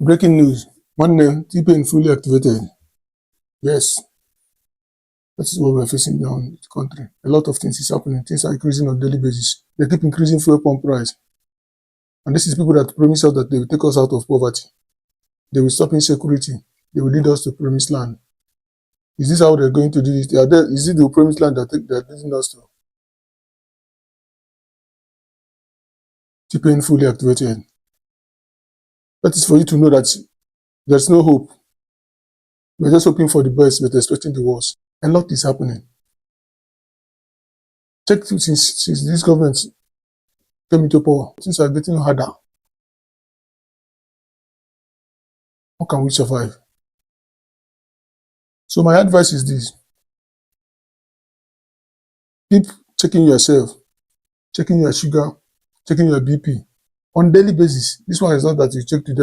Breaking news. One name, T-Pain fully activated. Yes, that is what we're facing now in the country. A lot of things is happening. Things are increasing on a daily basis. They keep increasing fuel pump price. And this is people that promise us that they will take us out of poverty. They will stop insecurity. They will lead us to promised land. Is this how they're going to do this? Is it the promised land that they're leading us to? T-Pain fully activated. That is for you to know that there's no hope. We're just hoping for the best, but expecting the worst. A lot is happening. Check since this government came into power, things are getting harder. How can we survive? So my advice is this. Keep checking yourself, checking your sugar, checking your BP on daily basis. This one is not that you check today.